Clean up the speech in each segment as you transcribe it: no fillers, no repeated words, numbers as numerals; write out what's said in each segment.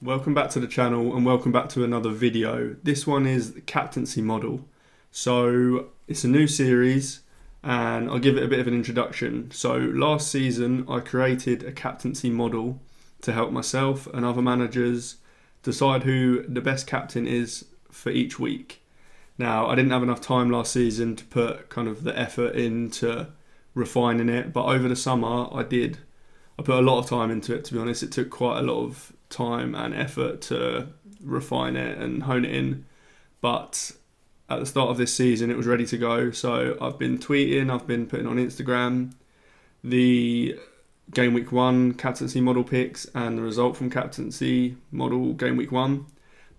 Welcome back to the channel and welcome back to another video. This one is the captaincy model. So it's a new series and I'll give it a bit of an introduction. So last season I created a captaincy model to help myself and other managers decide who the best captain is for each week. Now I didn't have enough time last season to put kind of the effort into refining it, but over the summer I put a lot of time into it, to be honest. It took quite a lot of time and effort to refine it and hone it in. But at the start of this season, it was ready to go. So I've been tweeting, I've been putting on Instagram the Game Week 1 captaincy model picks and the result from captaincy model Game Week 1.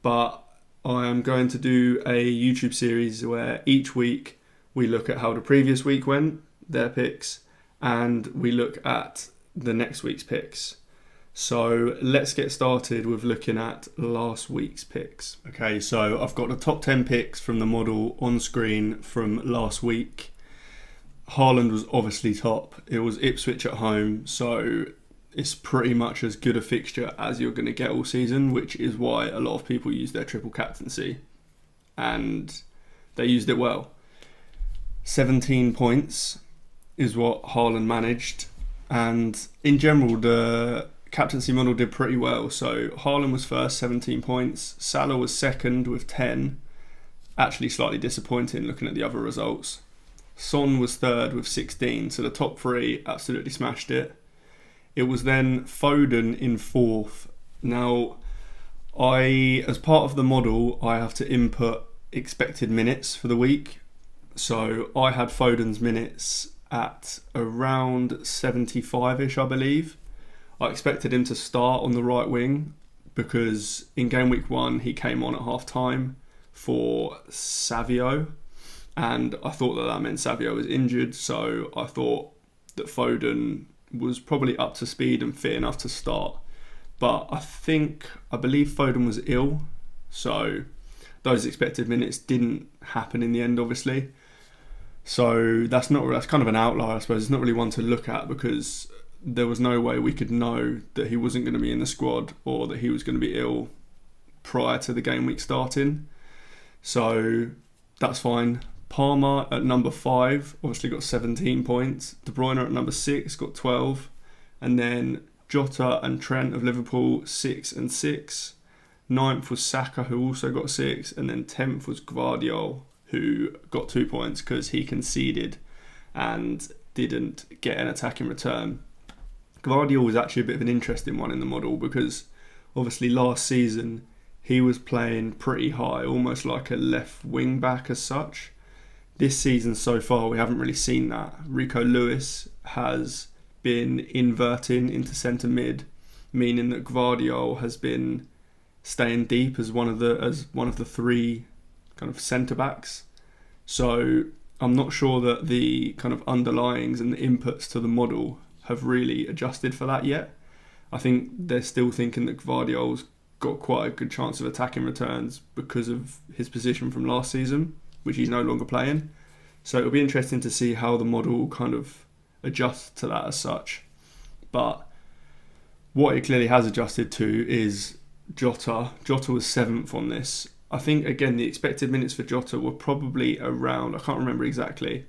But I am going to do a YouTube series where each week we look at how the previous week went, their picks, and we look at the next week's picks. So let's get started with looking at last week's picks. Okay, so I've got the top 10 picks from the model on screen from last week. Haaland was obviously top. It was Ipswich at home, so it's pretty much as good a fixture as you're going to get all season, which is why a lot of people use their triple captaincy, and they used it well. 17 points is what Haaland managed. And in general, the captaincy model did pretty well. So Haaland was first, 17 points. Salah was second with 10. Actually slightly disappointing looking at the other results. Son was third with 16. So the top three absolutely smashed it. It was then Foden in fourth. Now, as part of the model, I have to input expected minutes for the week. So I had Foden's minutes at around 75-ish, I believe. I expected him to start on the right wing because in Game Week 1 he came on at half time for Savio, and I thought that meant Savio was injured, so I thought that Foden was probably up to speed and fit enough to start. But I believe Foden was ill, so those expected minutes didn't happen in the end, obviously. So that's kind of an outlier, I suppose. It's not really one to look at because there was no way we could know that he wasn't going to be in the squad or that he was going to be ill prior to the game week starting. So that's fine. Palmer at number 5 obviously got 17 points. De Bruyne at number 6 got 12. And then Jota and Trent of Liverpool 6 and 6. 9th was Saka, who also got 6. And then 10th was Gvardiol, who got 2 points because he conceded and didn't get an attack in return. Gvardiol was actually a bit of an interesting one in the model because obviously last season he was playing pretty high, almost like a left wing back as such. This season so far we haven't really seen that. Rico Lewis has been inverting into centre mid, meaning that Gvardiol has been staying deep as one of the three kind of centre backs. So I'm not sure that the kind of underlyings and the inputs to the model have really adjusted for that yet. I think they're still thinking that Gvardiol's got quite a good chance of attacking returns because of his position from last season, which he's no longer playing. So it'll be interesting to see how the model kind of adjusts to that as such. But what it clearly has adjusted to is Jota. Jota was 7th on this. I think, again, the expected minutes for Jota were probably around, I can't remember exactly.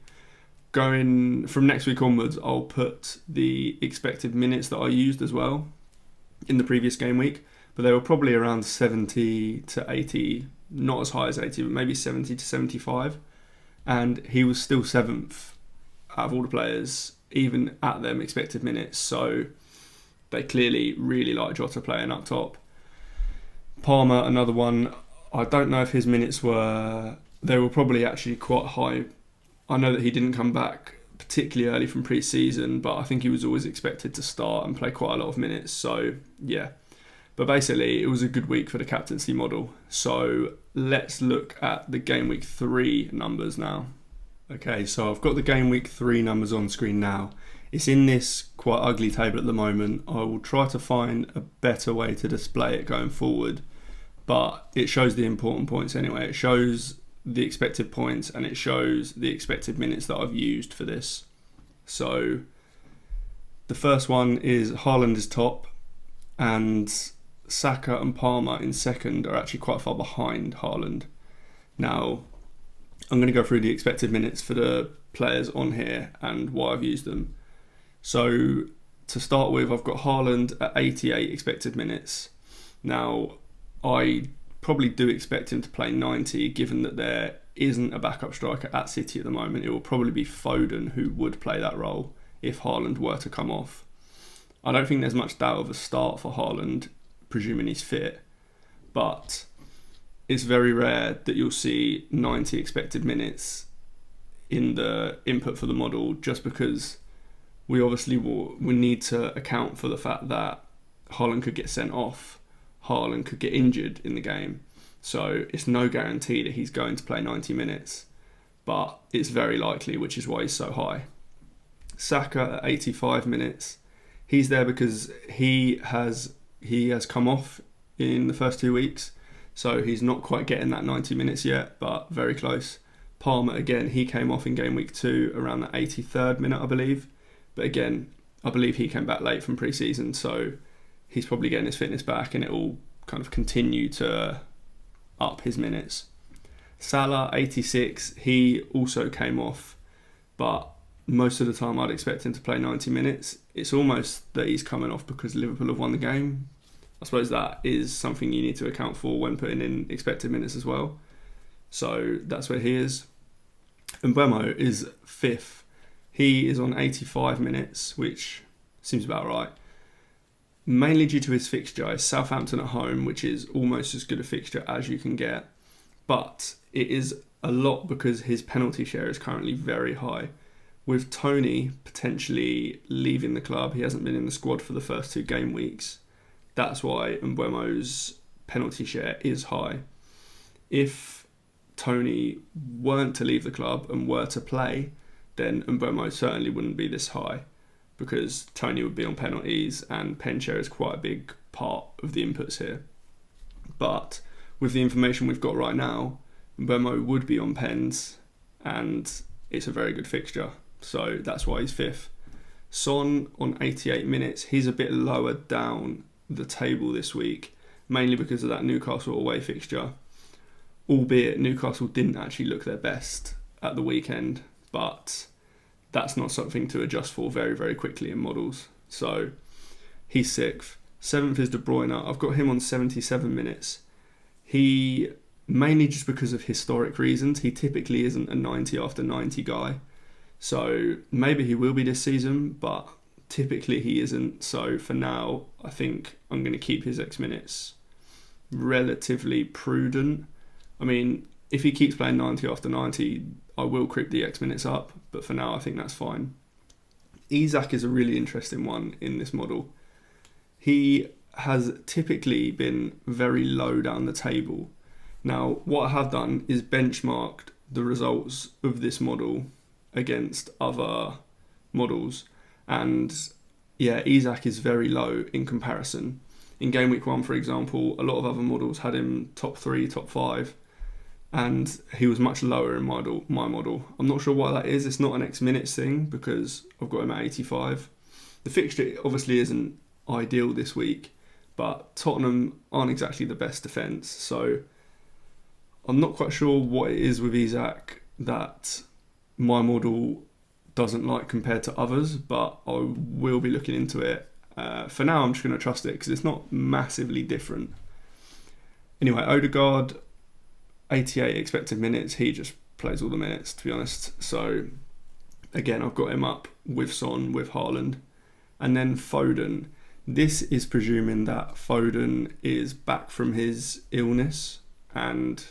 Going from next week onwards, I'll put the expected minutes that I used as well in the previous game week. But they were probably around 70 to 80, not as high as 80, but maybe 70 to 75. And he was still 7th out of all the players, even at them expected minutes. So they clearly really like Jota playing up top. Palmer, another one. I don't know if his minutes were probably actually quite high. I know that he didn't come back particularly early from pre-season, but I think he was always expected to start and play quite a lot of minutes. So, yeah. But basically, it was a good week for the captaincy model. So, let's look at the Game Week 3 numbers now. Okay, so I've got the Game Week 3 numbers on screen now. It's in this quite ugly table at the moment. I will try to find a better way to display it going forward. But it shows the important points anyway. It shows the expected points and it shows the expected minutes that I've used for this. So The first one is Haaland is top, and Saka and Palmer in second are actually quite far behind Haaland. Now, I'm going to go through the expected minutes for the players on here and why I've used them. So, to start with, I've got Haaland at 88 expected minutes. Now, I probably do expect him to play 90, given that there isn't a backup striker at City at the moment. It will probably be Foden who would play that role if Haaland were to come off. I don't think there's much doubt of a start for Haaland, presuming he's fit, but it's very rare that you'll see 90 expected minutes in the input for the model, just because we obviously will need to account for the fact that Haaland could get sent off, Haaland could get injured in the game, so it's no guarantee that he's going to play 90 minutes, but it's very likely, which is why he's so high. Saka at 85 minutes, he's there because he has come off in the first 2 weeks, so he's not quite getting that 90 minutes yet, but very close. Palmer, again, he came off in game week 2 around the 83rd minute, I believe, but again, I believe he came back late from pre-season, so he's probably getting his fitness back and it will kind of continue to up his minutes. Salah, 86, he also came off, but most of the time I'd expect him to play 90 minutes. It's almost that he's coming off because Liverpool have won the game. I suppose that is something you need to account for when putting in expected minutes as well. So that's where he is. Mbeumo is 5th. He is on 85 minutes, which seems about right. Mainly due to his fixture. It's Southampton at home, which is almost as good a fixture as you can get. But it is a lot because his penalty share is currently very high. With Tony potentially leaving the club, he hasn't been in the squad for the first 2 game weeks. That's why Mbeumo's penalty share is high. If Tony weren't to leave the club and were to play, then Mbeumo certainly wouldn't be this high, because Tony would be on penalties and pen share is quite a big part of the inputs here. But with the information we've got right now, Mbeumo would be on pens and it's a very good fixture. So that's why he's 5th. Son on 88 minutes, he's a bit lower down the table this week, mainly because of that Newcastle away fixture. Albeit Newcastle didn't actually look their best at the weekend, but that's not something to adjust for very, very quickly in models. So he's 6th. 7th is De Bruyne. I've got him on 77 minutes. He, mainly just because of historic reasons, he typically isn't a 90 after 90 guy. So maybe he will be this season, but typically he isn't. So for now, I think I'm going to keep his X minutes relatively prudent. I mean, if he keeps playing 90 after 90, I will creep the X minutes up, but for now I think that's fine. Isak is a really interesting one in this model. He has typically been very low down the table. Now, what I have done is benchmarked the results of this model against other models, and yeah, Isak is very low in comparison. In game week 1, for example, a lot of other models had him top 3, top 5, and he was much lower in my model. I'm not sure why that is. It's not an X minutes thing because I've got him at 85. The fixture obviously isn't ideal this week, but Tottenham aren't exactly the best defence, so I'm not quite sure what it is with Isak that my model doesn't like compared to others, but I will be looking into it. For now, I'm just going to trust it because it's not massively different. Anyway, Odegaard, 88 expected minutes. He just plays all the minutes, to be honest. So again, I've got him up with Son, with Haaland. And then Foden. This is presuming that Foden is back from his illness, and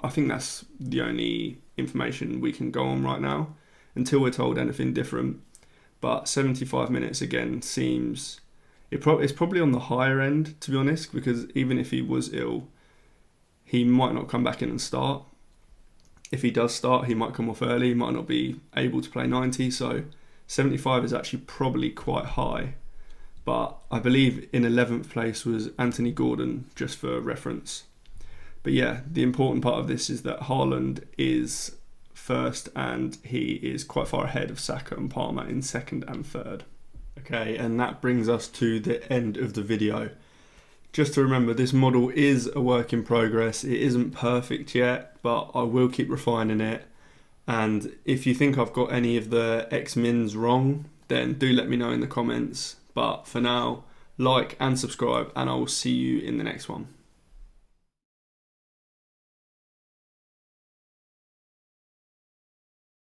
I think that's the only information we can go on right now until we're told anything different. But 75 minutes again seems it's probably on the higher end, to be honest, because even if he was ill, he might not come back in and start. If he does start, he might come off early, he might not be able to play 90, so 75 is actually probably quite high. But I believe in 11th place was Anthony Gordon, just for reference. But yeah, the important part of this is that Haaland is first and he is quite far ahead of Saka and Palmer in second and third. Okay, and that brings us to the end of the video. Just to remember, this model is a work in progress. It isn't perfect yet, but I will keep refining it. And if you think I've got any of the X-Mins wrong, then do let me know in the comments. But for now, like and subscribe, and I will see you in the next one.